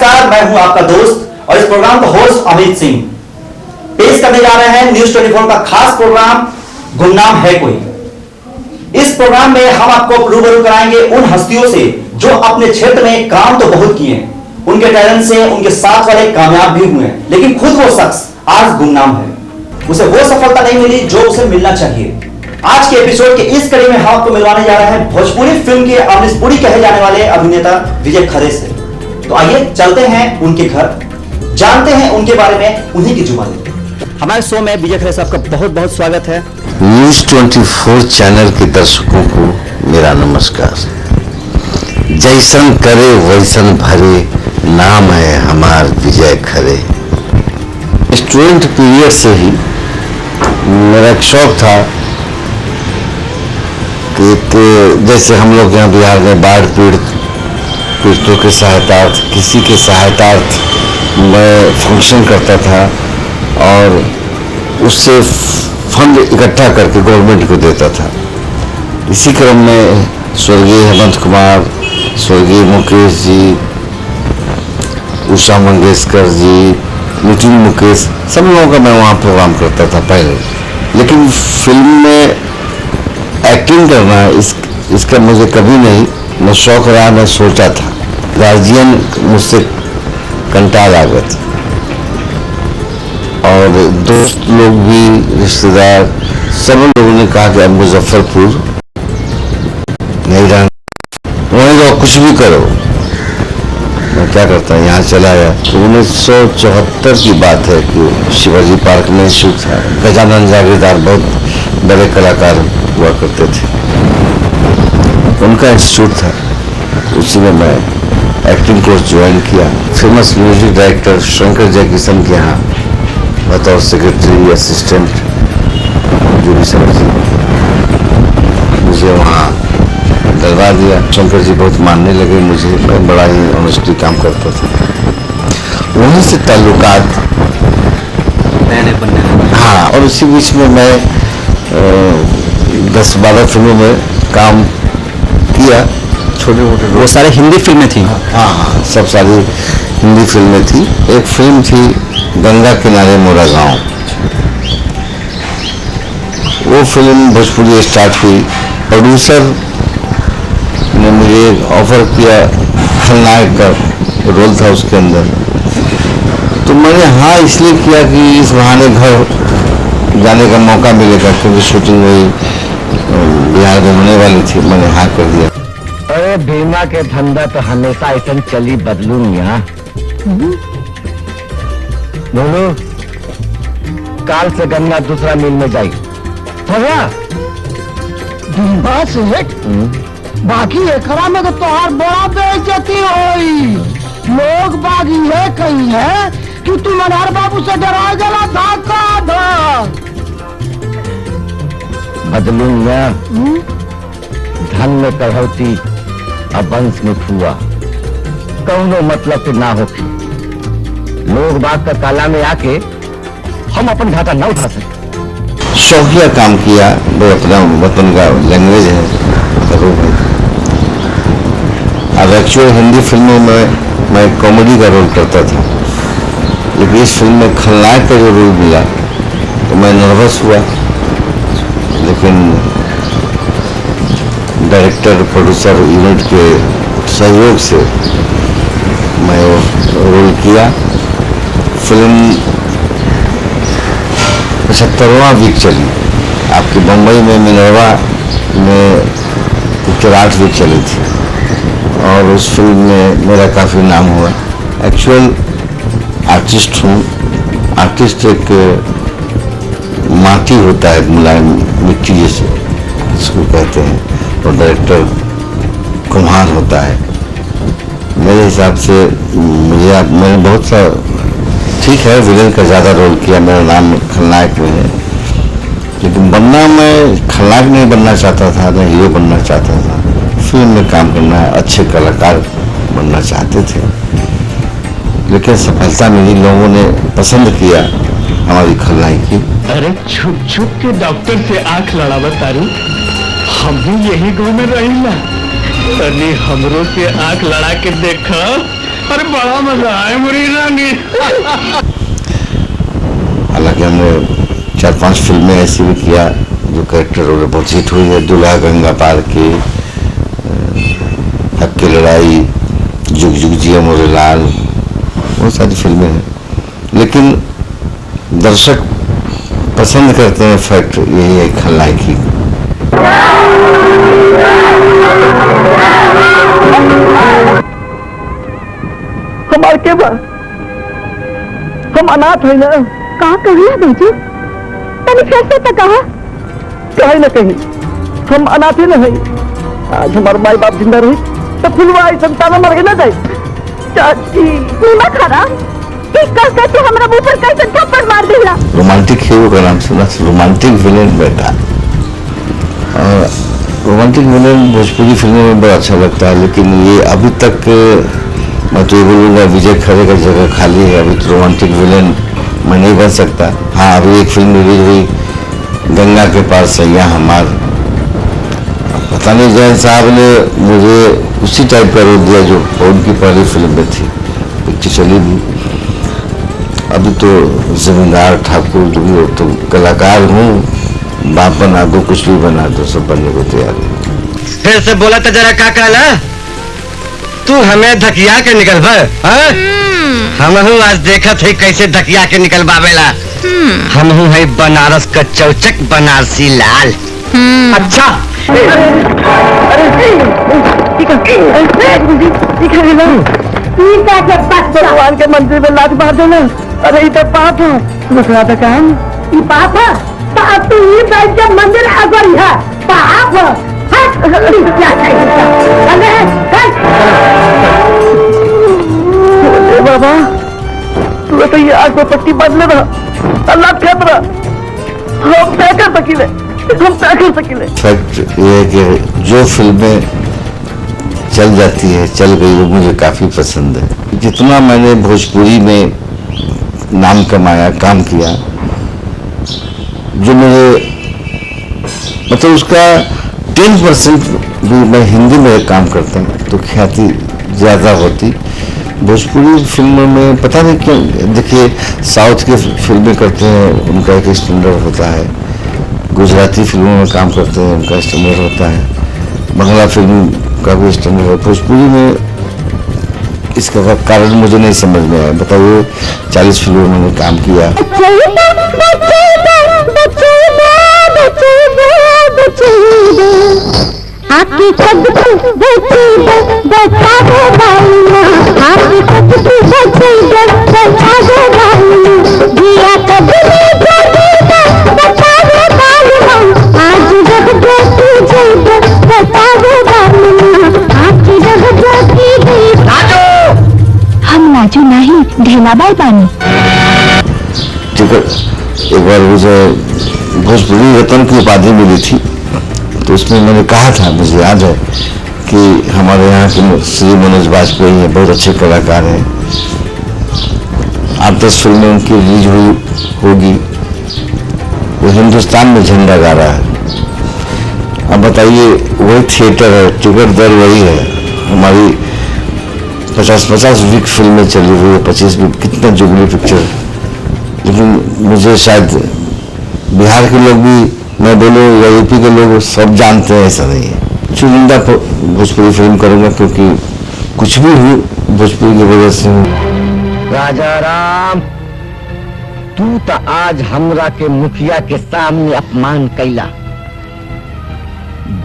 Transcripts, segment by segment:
नमस्कार, मैं हूं आपका दोस्त और इस प्रोग्राम का होस्ट अमित सिंह पेश करने जा रहे हैं न्यूज 24 का खास प्रोग्राम गुमनाम है कोई। इस प्रोग्राम में हम आपको रूबरू कराएंगे उन हस्तियों से जो अपने क्षेत्र में काम तो बहुत किए हैं, उनके टैलेंट से उनके साथ वाले कामयाब भी हुए हैं, लेकिन खुद वो शख्स आज गुमनाम है। उसे वो सफलता नहीं मिली जो उसे मिलना चाहिए। आज के एपिसोड के इस कड़ी में हम आपको मिलवाने जा रहे हैं भोजपुरी फिल्म के अमरीशपुरी कहे जाने वाले अभिनेता विजय खरे से। तो आइए चलते हैं उनके घर, जानते हैं उनके बारे में उन्हीं की जुबानी। हमारे शो में विजय खरे साहब का बहुत बहुत स्वागत है। न्यूज 24 चैनल के दर्शकों को मेरा नमस्कार। जैसन करे वैसन भरे, नाम है हमार विजय खरे। स्टूडेंट पीरियड से ही मेरा एक शौक था कि जैसे हम लोग यहाँ बिहार में बाढ़ पीड़ितों के सहायतार्थ, किसी के सहायतार्थ मैं फंक्शन करता था और उससे फंड इकट्ठा करके गवर्नमेंट को देता था। इसी क्रम में स्वर्गीय हेमंत कुमार, स्वर्गीय मुकेश जी, उषा मंगेशकर जी, नितिन मुकेश, सब लोगों का मैं वहाँ प्रोग्राम करता था पहले। लेकिन फिल्म में एक्टिंग करना इसका मुझे कभी नहीं न शौक रहा न सोचा था। गार्जियन मुझसे कंटाल आ गए थे और दोस्त लोग भी, रिश्तेदार, सब लोगों ने कहा कि अब मुजफ्फरपुर नहीं रहना, वहीं जाओ, कुछ भी करो। मैं क्या करता, यहाँ चला गया। तो 1974 की बात है कि शिवाजी पार्क में शूट था। गजानन जागीरदार बहुत बड़े कलाकार हुआ करते थे, उनका इंस्टीट्यूट था। उसी में मैं एक्टिंग कोर्स ज्वाइन किया। Famous music director Shankar Jaikishan के यहाँ बतौर सेक्रेटरी असिस्टेंट जो भी समझिए, मुझे वहाँ डलवा दिया। शंकर जी बहुत मानने लगे मुझे, मैं बड़ा ही ऑनेस्टली काम करता था। वहीं से ताल्लुकात हाँ, और उसी बीच में मैं 10-12 फिल्मों में काम किया, छोटे मोटे। वो सारे हिंदी फिल्में थी? हाँ, सब सारी हिंदी फिल्में थी। एक फिल्म थी गंगा किनारे मोरा गांव, वो फिल्म भोजपुरी स्टार्ट हुई। प्रोड्यूसर ने मुझे ऑफर किया, खलनायक का रोल था उसके अंदर। तो मैंने हाँ इसलिए किया कि इस बहाने घर जाने का मौका मिलेगा, क्योंकि शूटिंग वही बिहार में होने वाली थी। मैंने हाँ कर दिया। अरे बीमा के धंधा तो हमेशा ऐसा चली बदलू यहाँ। बोलो, काल से गन्ना दूसरा मिल में जाई। बीमा से बाकी एकरा में तो तोहार बड़ा बेइज्जती होई। लोग बाग ये कही है कि तू मनहर बाबू से डरा गला था। बदलू यहाँ, धन में कढ़ौती अब वंश में फुआ, कौनो मतलब तो ना होके। लोग बात का काला में आके हम अपन घाटा न उठा सकते। शौकिया काम किया, वो अपना वतन का लैंग्वेज है। अब एक्चुअल हिंदी फिल्मों में मैं कॉमेडी का रोल करता था, लेकिन इस फिल्म में खलनायक का जो रोल मिला तो मैं नर्वस हुआ। लेकिन डायरेक्टर, प्रोड्यूसर, यूनिट के सहयोग से मैं वो रोल किया। फिल्म 75वां वीक चली। आपकी बम्बई में मिनर्वा में पिक्चर 8 वीक चली थी और उस फिल्म में मेरा काफ़ी नाम हुआ। एक्चुअल आर्टिस्ट हूँ। आर्टिस्ट एक माटी होता है, मुलायम मिट्टी जैसे इसको कहते हैं, और डायरेक्टर कुम्हार होता है। मेरे हिसाब से मैंने बहुत सा, ठीक है विलेन का ज़्यादा रोल किया, मेरा नाम खलनायक में है, लेकिन बनना मैं खलनायक नहीं बनना चाहता था, मैं हीरो बनना चाहता था। फिल्म में काम करना है, अच्छे कलाकार बनना चाहते थे, लेकिन सफलता मिली। लोगों ने पसंद किया हमारी खलनायकी। अरे छुप छुप के डॉक्टर से आंख लड़ावत तारू, हम भी यही गाँव में रही ना। तनी हमरो से आंख लड़ा के देखा अरे बड़ा मजा आया मुरीद रानी। हालांकि हमने 4-5 फिल्में ऐसी भी किया जो कैरेक्टर रोल बहुत हिट हुई है। दूल्हा गंगा पार की, हक की लड़ाई, जुग जुग जिया मोरे लाल, बहुत सारी फिल्में हैं। लेकिन दर्शक पसंद करते हैं फैक्ट यही है खलनायकी। हमारे के बा हम अनाथ है ना। का कहिया बेटी तनी फिर से तो कहा। कहीं ना कहीं हम अनाथ ही नहीं। आज हमारे माई बाप जिंदा रहे तो फुलवा संतान मर गए ना जाए। चाची नीमा खराब एक कह के हमरा मुंह पर कैसे थप्पड़ मार देला। रोमांटिक हीरो का नाम सुना? रोमांटिक विलेन बेटा। रोमांटिक विलेन भोजपुरी फिल्मों में बड़ा अच्छा लगता है, लेकिन ये अभी तक मैं तो ये बोलूँगा विजय खरे का जगह खाली है। अभी तो रोमांटिक विलेन मैं नहीं बन सकता। हाँ, अभी एक फिल्म रिलीज हुई गंगा के पार सैया हमार, पता नहीं जैन साहब ने मुझे उसी टाइप का रोल दिया जो उनकी पहली फिल्म में थी। पिक्चर चली भी। अभी तो जमींदार ठाकुर जो भी हो तो कलाकार हूँ, बाप बना दो कुछ भी बना दो, सब बनने को तैयार है। फिर से बोला तो जरा का कहला तू हमें धकिया के निकल हम हूँ आज देखा थे कैसे धकिया के निकल बाबेला। हम हूँ है बनारस का चौचक बनारसी लाल। अच्छा भगवान के मंदिर में लात मार देना। अरे ये तो पाप है। दूसरा तो काम ई पाप है तो अब तू ये बैठ के मंदिर अगर है पाप है। हट क्या चाहिए बाबा तू तो ये आग में पट्टी बदले रहा। अल्लाह खतरा हम क्या कर सकिले, हम क्या कर सकिले। फैक्ट ये है कि जो फिल्में चल जाती है, चल गई, वो मुझे काफ़ी पसंद है। जितना मैंने भोजपुरी में नाम कमाया, काम किया, जो मुझे मतलब उसका 10% भी मैं हिंदी में काम करता तो ख्याति ज़्यादा होती। भोजपुरी फिल्मों में पता नहीं क्यों, देखिए साउथ के फिल्में करते हैं उनका एक स्टैंडर्ड होता है, गुजराती फिल्मों में काम करते हैं उनका स्टैंडर्ड होता है, बांग्ला फिल्म का भी स्टैंडर्ड है। भोजपुरी में इसका कारण मुझे नहीं समझ में आया। बताइए 40 फिल्मों में मैंने काम किया। आपकी कद की बचा दो बालिया, आपकी कद की बचा दो बालिया, दिया कद में बचा दो बालिया, आज जब जो तुझे बचा दो बालिया, आपकी जब जो की हम नाचो नहीं ढेलाबाई पानी। ठीक है, एक बार मुझे भोजपुरी रत्न की उपाधि मिली थी, तो उसमें मैंने कहा था, मुझे याद है कि हमारे यहाँ के श्री मनोज बाजपेयी हैं, बहुत अच्छे कलाकार हैं, 8-10 फिल्में उनकी रिलीज हुई होगी, वो हिंदुस्तान में झंडा गा रहा है। अब बताइए वही थिएटर है, टिकट दर वही है, हमारी 50-50 वीक फिल्में चली हुई है, 25 वीक, कितना जुगली पिक्चर। लेकिन मुझे शायद बिहार के लोग भी मैं बोलूँ या यूपी के लोग सब जानते हैं, ऐसा नहीं है। चुनिंदा भोजपुरी फिल्म करूँगा क्योंकि कुछ भी हूँ भोजपुरी की वजह से हूँ। राजा राम तू तो आज हमरा के मुखिया के सामने अपमान कैला,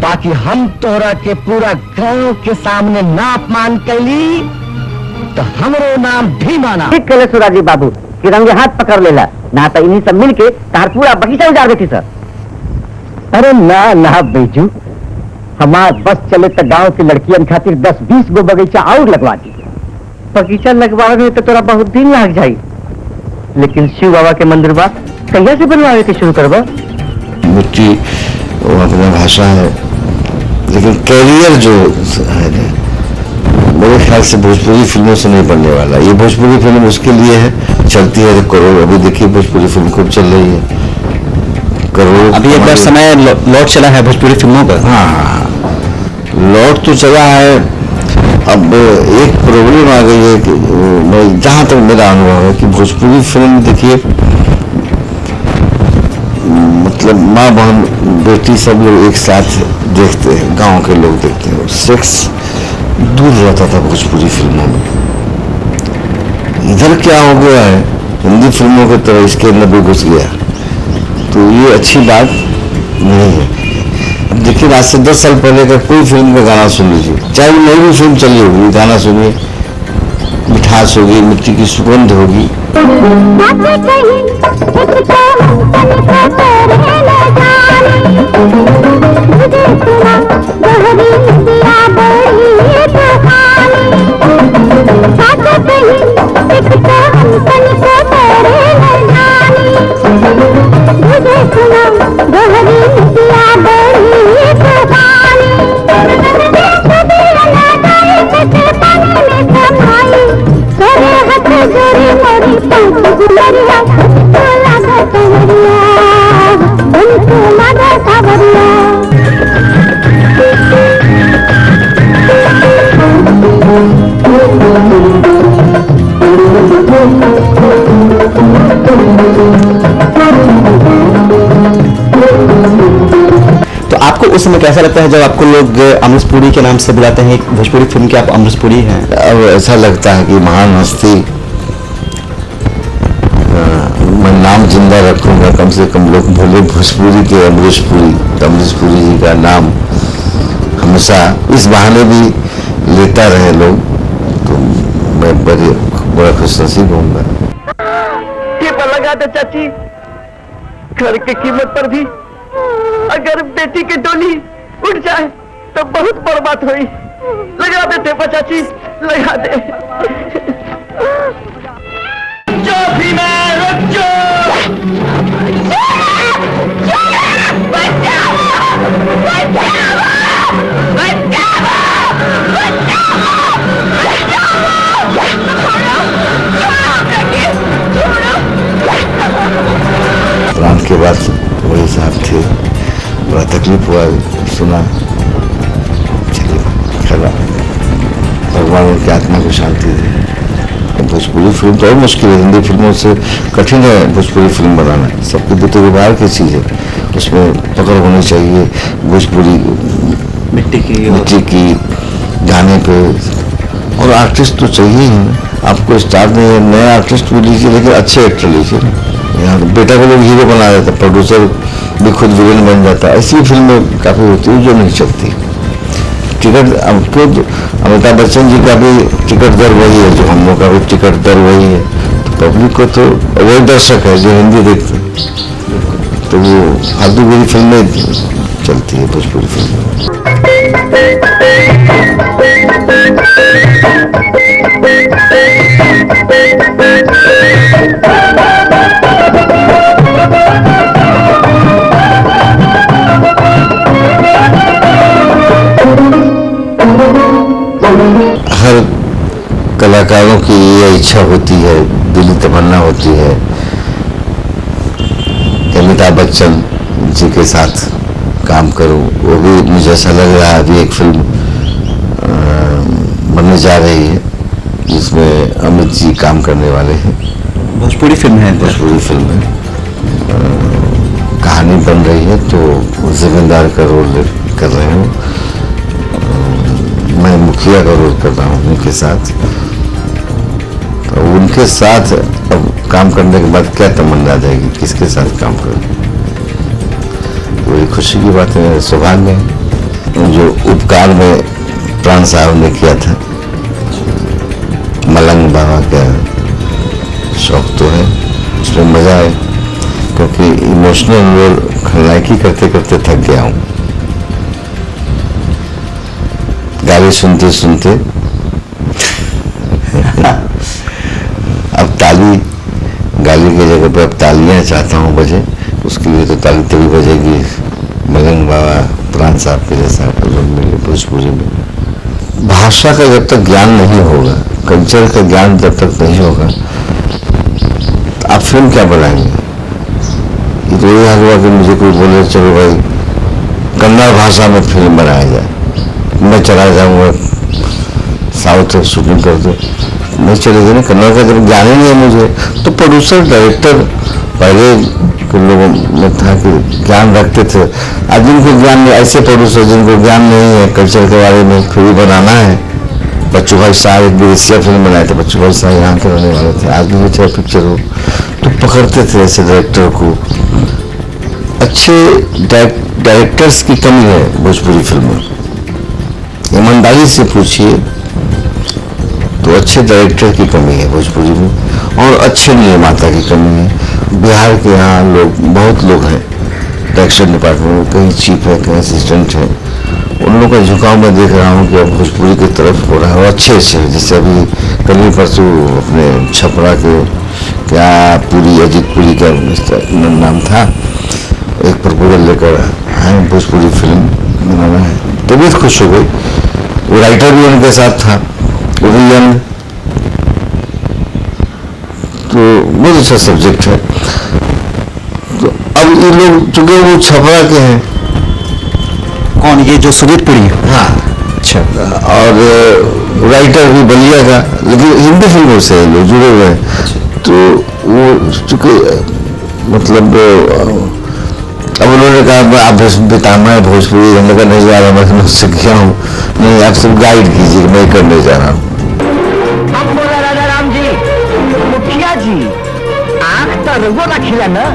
बाकी हम तोरा के पूरा गांव के सामने ना अपमान कैली तो हमरो नाम भीमाना। ठीक कहले सुराजी बाबू कि रंगे हाथ पकड़ लेला, ना तो इन्हीं सब मिल के तार पूरा बगीचा उजाड़ देती सर। अरे ना ना बेजू, हमार बस चले तो गांव की लड़कियन खातिर 10-20 गो बगीचा और लगवा दी। बगीचा लगवावे में तो तोरा बहुत दिन लग जाई, लेकिन शिव बाबा के मंदिर बा कहिया से बनवावे के शुरू करबा? मिट्टी वो अपना भाषा है, लेकिन कैरियर जो है मेरे ख्याल से भोजपुरी फिल्मों से नहीं बनने वाला। ये भोजपुरी फिल्म उसके लिए है, चलती है करोड़। अभी देखिए भोजपुरी फिल्म खूब चल रही है, करोड़। अभी एक बार समय लौट चला है भोजपुरी फिल्मों का। हाँ, लौट तो चला है। अब एक प्रॉब्लम आ गई है कि मैं जहाँ तक मेरा अनुभव है कि भोजपुरी फिल्म देखिए, मतलब माँ बहन बेटी सब लोग एक साथ देखते हैं, गांव के लोग देखते हैं। सेक्स दूर रहता था भोजपुरी फिल्मों में। इधर क्या हो गया है, हिंदी फिल्मों की तरह इसके अंदर भी घुस गया, तो ये अच्छी बात नहीं है। अब देखिए, आज से 10 साल पहले का कोई फिल्म का गाना सुन लीजिए, चाहे नई भी फिल्म चली होगी, गाना सुनिए, मिठास होगी, मिट्टी की सुगंध होगी। तो आपको उस समय कैसा लगता है जब आपको लोग अमरीश पुरी के नाम से बुलाते हैं, भोजपुरी फिल्म के आप अमरीश पुरी हैं? अब ऐसा लगता है कि महान हस्ती, मैं नाम जिंदा रखूंगा, कम से कम लोग बोले भोजपुरी के अमरीश पुरी, तो अमरीश पुरी जी का नाम हमेशा इस बहाने भी लेता रहे लोग, तो मैं बड़ा खुशनसीब होऊंगा। टिप लगा दे चाची, घर की कीमत पर भी अगर बेटी की डोली उठ जाए तो बहुत बड़ बात हुई। लगा दे टेपा चाची, लगा दे। जो भी मैं रुक जो। प्रांत के बाद वही साहब थे, बड़ा तकलीफ हुआ सुना। चलिए खैर, भगवान उनकी आत्मा को शांति दे। भोजपुरी फिल्म तो और मुश्किल है, हिंदी फिल्मों से कठिन है भोजपुरी फिल्म बनाना। सबकी बेटे व्यवहार की चीज़ है, उसमें पकड़ होनी चाहिए। भोजपुरी मिट्टी की गाने पे, और आर्टिस्ट तो चाहिए ही। आपको स्टार नहीं है, नया आर्टिस्ट भी लीजिए, लेकिन अच्छे एक्टर लीजिए। यहाँ बेटा को लोग हीरो बना देता, प्रोड्यूसर भी खुद विलेन बन जाता है। ऐसी फिल्में काफ़ी होती है जो नहीं चलती। टिकट अब खुद अमिताभ बच्चन जी का भी टिकट दर वही है, जो हम लोग का भी टिकट दर वही है। तो पब्लिक को तो वही दर्शक है जो हिंदी देखते हैं, तो वो फालतूगिरी फिल्में चलती है भोजपुरी फिल्में। हर कलाकारों की ये इच्छा होती है, दिली तमन्ना होती है कि अमिताभ बच्चन जी के साथ काम करूं। वो भी मुझे ऐसा लग रहा है अभी एक फिल्म बनने जा रही है जिसमें अमित जी काम करने वाले हैं। भोजपुरी फिल्म है? भोजपुरी फिल्म है, कहानी बन रही है, तो जिम्मेदार का रोल कर रहे हैं। मैं मुखिया का रोल कर रहा हूँ उनके साथ। तो उनके साथ अब काम करने के बाद क्या तमन्ना जाएगी, किसके साथ काम करूँ, वही खुशी की बात है, सौभाग्य है। जो उपकार में प्राण साहब ने किया था, मलंग बाबा का शौक तो है, उसमें मजा है, क्योंकि इमोशनल रोल खलनायकी करते करते थक गया हूँ। गाली सुनते सुनते अब गाली की जगह पे अब तालियां चाहता हूँ बजे। उसके लिए तो ताली तभी बजेगी मलंग बाबा प्राण साहब के जैसा रोल मिले भोजपुरी में। भाषा का जब तक ज्ञान नहीं होगा, कल्चर का ज्ञान जब तक नहीं होगा, तो आप फिल्म क्या बनाएंगे? ये तो यही हाल हुआ कि मुझे कोई बोले चलो भाई कन्नड़ भाषा में फिल्म बनाया जाए, मैं चला जाऊंगा साउथ में शूटिंग कर दो, नहीं चलेगी ना। कन्नड़ का जब ज्ञान ही नहीं है मुझे, तो प्रोड्यूसर डायरेक्टर पहले के लोगों में था कि ज्ञान रखते थे। आज जिनको ज्ञान नहीं, ऐसे प्रोड्यूसर जिनको ज्ञान नहीं है कल्चर के बारे में, फिल्म बनाना है। बच्चू भाई साहब एक विदेशिया फिल्म बनाए थे, बच्चू भाई साहब यहाँ के रहने वाले थे, आज भी चाहे पिक्चर हो तो पकड़ते थे ऐसे डायरेक्टर को। अच्छे डायरेक्टर्स की कमी है भोजपुरी फिल्म में, ईमानदारी से पूछिए तो अच्छे डायरेक्टर की कमी है भोजपुरी में, और अच्छे निर्माता की कमी है। बिहार के यहाँ लोग बहुत लोग हैं डायरेक्शन डिपार्टमेंट में, कहीं चीफ है, कहीं असिस्टेंट है। उन लोगों का झुकाव मैं देख रहा हूँ कि अब भोजपुरी की तरफ हो रहा है, और अच्छे अच्छे। जैसे अभी कल ही परसों अपने छपरा के क्या पुरी, अजीत पुरी का नाम था, एक प्रपोजल लेकर आए भोजपुरी फिल्म बनाना है, तबीयत खुश हो गई। वो राइटर भी उनके साथ था, वो भी यंग, तो बहुत अच्छा सब्जेक्ट है। तो अब ये लोग चूंकि वो छपरा के हैं। कौन, ये जो सुजीत पुरी? हाँ, अच्छा। और राइटर भी बलिया का, लेकिन हिंदी फिल्मों से लोग जुड़े हुए हैं। तो वो चूंकि मतलब अब उन्होंने कहा आप पितामह भोजपुरी, हमने कहा नहीं जा रहा, मैं सीख गया हूँ, नहीं आप सब गाइड कीजिए, मैं करने जा रहा हूँ। अब बोला राजा राम जी, मुखिया जी आंख तो रघुआ ना खिला ना,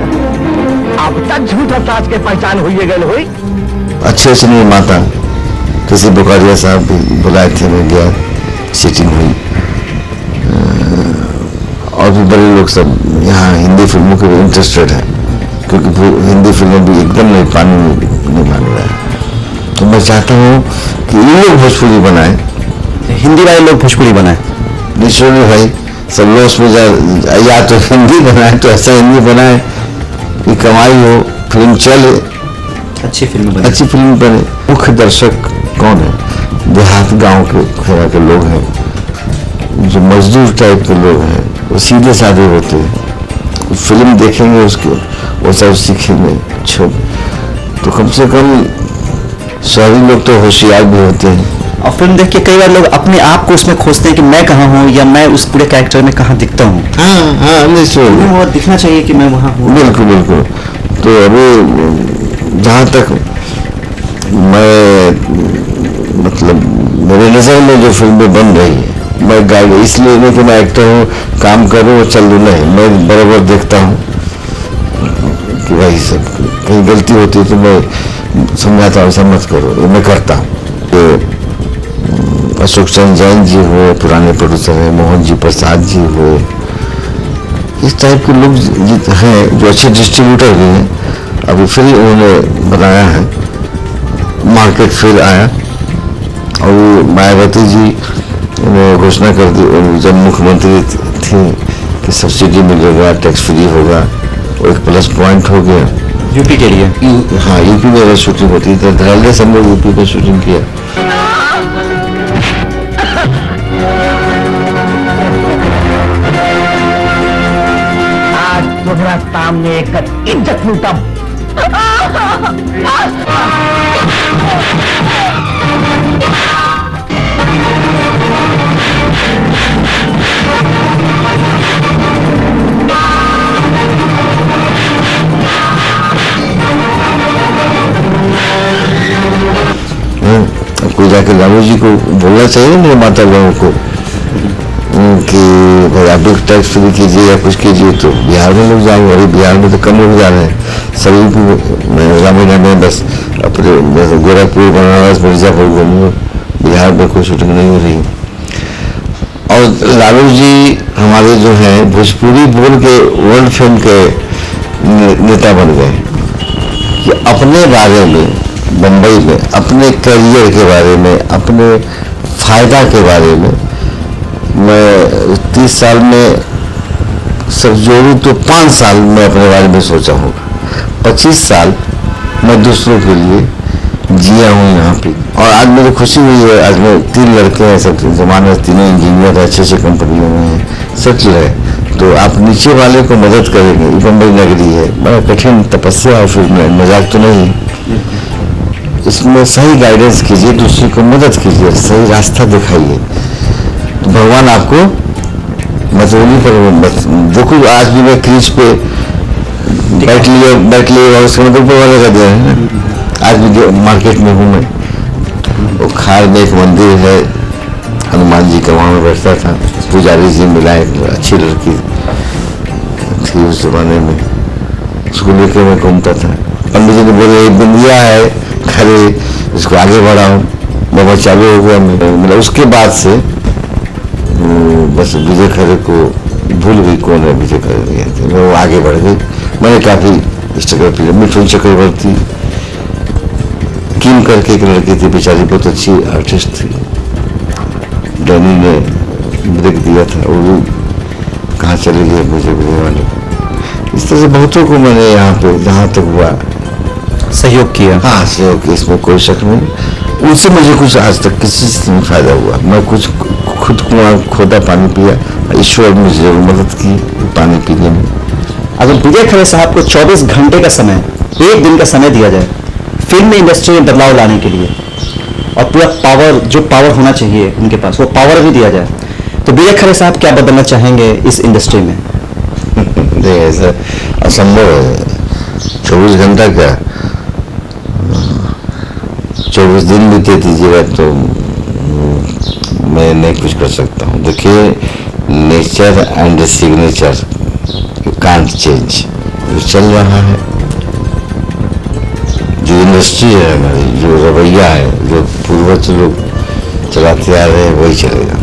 अब तक झूठा सास के पहचान हुई गल हुई। अच्छे अच्छे निर्माता, किसी बुखारिया साहब भी बुलाए थे, मैं गया, सीटिंग हुई। और भी बड़े लोग सब यहाँ हिंदी फिल्मों के इंटरेस्टेड हैं, क्योंकि हिंदी फिल्में भी एकदम नहीं, पानी नहीं मांग रहा है। तो मैं चाहता हूँ कि ये लोग भोजपुरी बनाए, हिंदी वाले लोग भोजपुरी बनाए। नेचुरली भाई सब लोग उसमें या तो हिंदी बनाए, तो ऐसा हिंदी बनाए कि कमाई हो, फिल्म चले, अच्छी फिल्म बने। अच्छी फिल्म बने। मुख्य दर्शक कौन है? देहात गांव के खेड़ा के लोग हैं, जो मजदूर टाइप के लोग हैं, वो सीधे साधे होते हैं। फिल्म देखेंगे उसके, वो सब सीखेंगे। तो कम से कम शहरी लोग तो होशियार भी होते हैं। और फिल्म देख के कई बार लोग अपने आप को उसमें खोजते हैं कि मैं कहाँ हूँ, या मैं उस पूरे कैरेक्टर में कहाँ दिखता हूँ। हाँ हाँ, निश्चय वो दिखना चाहिए कि मैं वहाँ हूँ। बिल्कुल बिल्कुल। तो अभी जहाँ तक मैं मतलब मेरे नज़र में जो फिल्में बन रही है, मैं गाइड इसलिए नहीं कि मैं एक्टर हूँ, काम करूँ और चल दूँ, नहीं, मैं बराबर देखता हूँ कि भाई सब कहीं गलती होती है तो मैं समझाता हूँ, ऐसा मत करो, ये मैं करता हूँ। अशोक चंद्र जैन जी हुए, पुराने प्रोड्यूसर हैं, मोहन जी प्रसाद जी हुए, इस टाइप के लोग हैं जो अच्छे डिस्ट्रीब्यूटर भी हैं। अभी फिर उन्होंने बनाया है, मार्केट फिर आया, और मायावती जी ने घोषणा कर दी जब मुख्यमंत्री थी कि सब्सिडी मिलेगा, टैक्स फ्री होगा, वो एक प्लस पॉइंट हो गया यूपी के लिए। हाँ, यूपी में शूटिंग होती थी, धड़ल्ले सब लोग यूपी में शूटिंग किया। आज तुम्हारा सामने एक इज्जत लूटा। कोई जाकर लालू जी को बोलना चाहिए ना माता लोगों को कि भाई आप लोग टैक्स फ्री कीजिए या कुछ कीजिए, तो बिहार में लोग जाएंगे। अभी बिहार में तो कम लोग जा रहे हैं, सभी ग्रामीण में बस अपने गोरखपुर, बनारस, मिर्जापुर घूमो, बिहार में कोई शूटिंग नहीं हो रही। और लालू जी हमारे जो हैं भोजपुरी बोल के वर्ल्ड फिल्म के नेता बन गए कि अपने बारे में, बम्बई में अपने करियर के बारे में, अपने फायदा के बारे में, मैं 30 साल में सब जोड़ूं तो 5 साल मैं अपने बारे में सोचा होगा, 25 साल मैं दूसरों के लिए जिया हूँ यहाँ पे। और आज मुझे खुशी हुई है, आज मैं 3 लड़के हैं, सब जमाने तीनों इंजीनियर अच्छे अच्छे कंपनियों में हैं, सेटल है। तो आप नीचे वाले को मदद करेंगे, बम्बई नगरी है, बड़ा कठिन तपस्या है, फिर मजाक तो नहीं। इसमें सही गाइडेंस कीजिए, दूसरे को मदद कीजिए, सही रास्ता दिखाइए। तो भगवान आपको मतौली पर बस देखो, आज भी मैं क्रीज पे बैठ लिया उसका मतलब ऊपर वाले का दिया है ना। आज भी मार्केट में हूँ मैं, वो खार में एक मंदिर है, हनुमान जी का, वहाँ में बैठता था। पुजारी जी मिला, एक अच्छी लड़की थी उस जमाने में, उसको लेकर मैं घूमता था। पंडित जी ने बोले एक बिंदिया है खरे, इसको आगे बढ़ाओ। बाबा चालू हो गया मतलब। उसके बाद से बस विजय खरे को भूल गई कौन है विजय खरे, वो आगे बढ़ गई। मैंने काफ़ी स्ट्रगल किया। मिथुन चक्रवर्ती किम करके एक लड़की थी, बेचारी बहुत अच्छी आर्टिस्ट थी, डैनी ने ब्रेक दिया था, वो भी कहाँ चले गए मुझे बोलने वाले। इस तरह से बहुतों को मैंने यहाँ पे जहाँ तक हुआ सहयोग किया। हाँ, सहयोग किया, इसमें कोई शक नहीं। उनसे मुझे कुछ आज तक किसी से नहीं फायदा हुआ। मैं कुछ खुद कुआं खोदा पानी पिया, ईश्वर ने मुझे मदद की पानी पीने में। अगर विजय खरे साहब को 24 घंटे का समय, एक दिन का समय दिया जाए फिल्म इंडस्ट्री में बदलाव लाने के लिए, और पूरा पावर, जो पावर होना चाहिए उनके पास, वो पावर भी दिया जाए, तो विजय खरे साहब क्या बदलना चाहेंगे इस इंडस्ट्री में? नहीं, ऐसा असंभव है। 24 घंटा क्या, 24 दिन भी दे दीजिएगा तो मैं नहीं कुछ कर सकता हूँ। देखिए, nature and signature you can't change. जो चल रहा है, जो इंडस्ट्री है हमारी, जो रवैया है, जो पूर्वज लोग चलाते आ रहे हैं, वही चलेगा।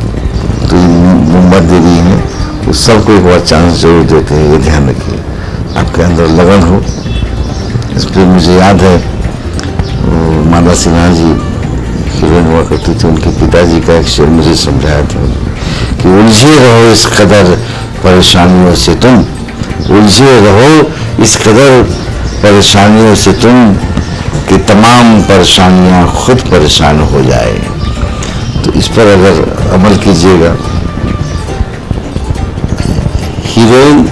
तो मुंबत दे रही है, उस सबको एक बार चांस जरूर देते हैं, ये ध्यान रखिए। आपके अंदर लगन हो। इस पर मुझे याद है माला सिन्हा जी हीरोइन हुआ करती थी, उनके पिताजी का एक शेर मुझे समझाया था कि उलझे रहो इस कदर परेशानियों से तुम, उलझे रहो इस कदर परेशानियों से तुम, कि तमाम परेशानियां खुद परेशान हो जाए। तो इस पर अगर अमल कीजिएगा। हीरोइन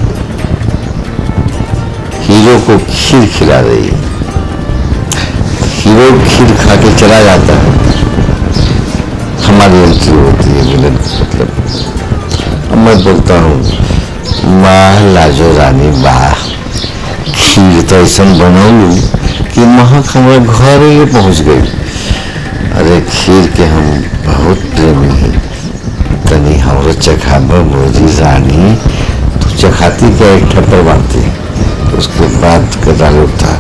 हीरो को खीर खिला रही है, हीरो खीर खा के चला जाता है, हमारी एंट्री होती है मिलन। मतलब मैं बोलता हूँ, वाह लाजो रानी वाह, खीर तो ऐसा बनौलू कि महक हमारे घर ही पहुँच गई। अरे खीर के हम बहुत प्रेमी हैं, तनी हमरो चखाबा मोजी रानी। तो चखाती क्या, एक ठप्पर मारती, उसके बाद कदाल उठा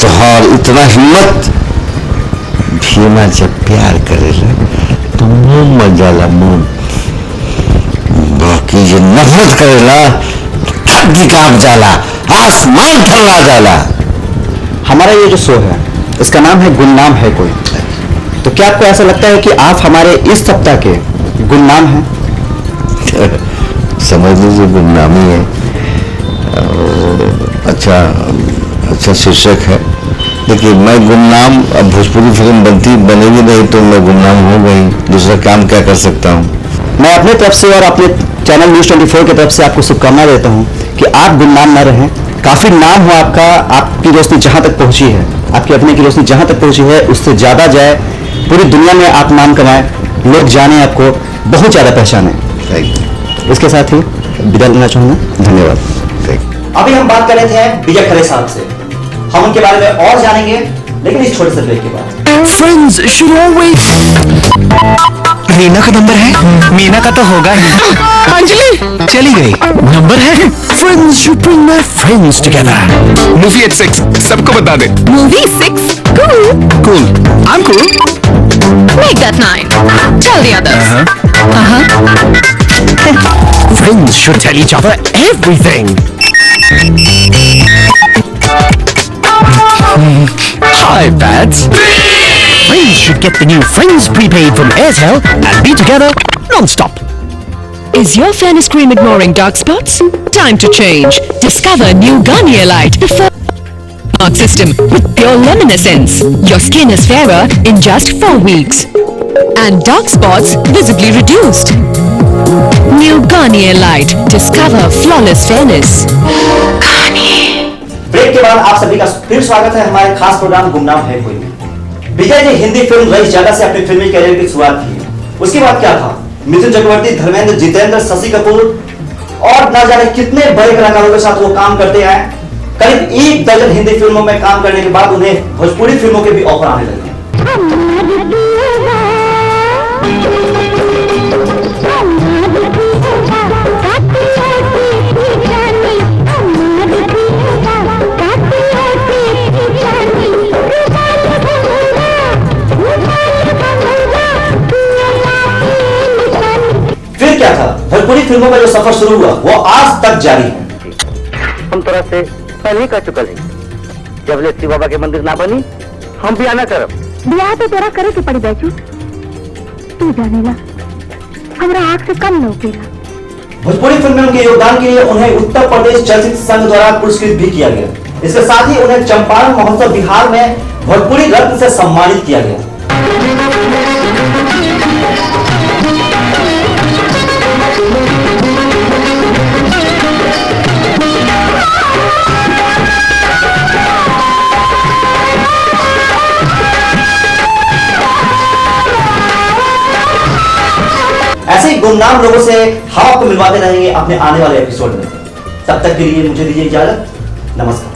तोहार इतना हिम्मत, भीमा जब प्यार करेला तो मुंह में जाला मुंह, बाकी जो नफरत करेला धरती कांप जाला, आसमान थर्रा जाला। हमारा ये जो शो है, इसका नाम है गुमनाम है कोई। तो क्या आपको ऐसा लगता है कि आप हमारे इस सप्ताह के गुमनाम हैं? समझ लीजिए गुमनामी है। अच्छा शीर्षक है। देखिए, मैं गुमनाम, अब भोजपुरी फिल्म बनेगी नहीं तो मैं गुमनाम हो गई, दूसरा काम क्या कर सकता हूँ। मैं अपने तरफ से और अपने चैनल न्यूज़ 24 की तरफ से आपको शुभकामना देता हूँ कि आप गुमनाम न रहें। काफ़ी नाम हो आपका, आपकी रोशनी जहाँ तक पहुँची है, आपकी अपने की रोशनी जहाँ तक पहुँची है, उससे ज़्यादा जाए, पूरी दुनिया में आप नाम कमाएं, लोग जाने आपको, बहुत ज़्यादा पहचानें। इसके साथ ही विदा लेना चाहूँगा। धन्यवाद। अभी हम बात कर रहे थे विजय खरे साहब से, हम उनके बारे में और जानेंगे, लेकिन इस छोटे से ब्रेक के बाद। फ्रेंड्स should always रीना का नंबर है, मीना का तो होगा ही। अंजलि चली गई, नंबर है। Friends should bring their friends together. Movie at 6, सबको बता दे। Movie 6? Cool. Cool. I'm cool. Make that 9. Tell the others. Friends should tell each other everything. Hi, Pads. Friends should get the new Friends prepaid from Airtel and be together non-stop. Is your fairness cream ignoring dark spots? Time to change. Discover new Garnier Light Mark System with pure luminescence. Your skin is fairer in just 4 weeks. And dark spots visibly reduced. New Garnier Light. Discover flawless fairness. Garnier. Break के बाद आप सभी का फिर स्वागत है हमारे खास प्रोग्राम गुमनाम है कोई में। विजय जी हिंदी फिल्म रईस जादा से अपनी फिल्मी कैरियर की शुरुआत की, उसके बाद क्या था, मिथुन चक्रवर्ती, धर्मेंद्र, जितेंद्र, शशि कपूर और ना जाने कितने बड़े कलाकारों के साथ वो काम करते हैं। करीब 1 दर्जन हिंदी फिल्मों में काम करने के बाद उन्हें भोजपुरी फिल्मों के भी ऑफर आने लगे। फिर क्या था, भोजपुरी फिल्मों का जो सफर शुरू हुआ वो आज तक जारी है। हम तोरा से पहले ही कह चुकल है, जब ले शिव बाबा के मंदिर ना बनी हम भी आना करब। ब्याह तो तोरा करे के पड़ी बैजू, तू जानेला हमरा आँख से कम लौकेला। भोजपुरी फिल्म में उनके योगदान के लिए उन्हें उत्तर प्रदेश चलचित्र संघ द्वारा पुरस्कृत भी किया गया। इसके साथ ही उन्हें चंपारण महोत्सव बिहार में भोजपुरी रत्न से सम्मानित किया गया। ऐसे ही गुमनाम लोगों से हम आपको मिलवाते रहेंगे अपने आने वाले एपिसोड में। तब तक के लिए मुझे दीजिए इजाजत। नमस्कार।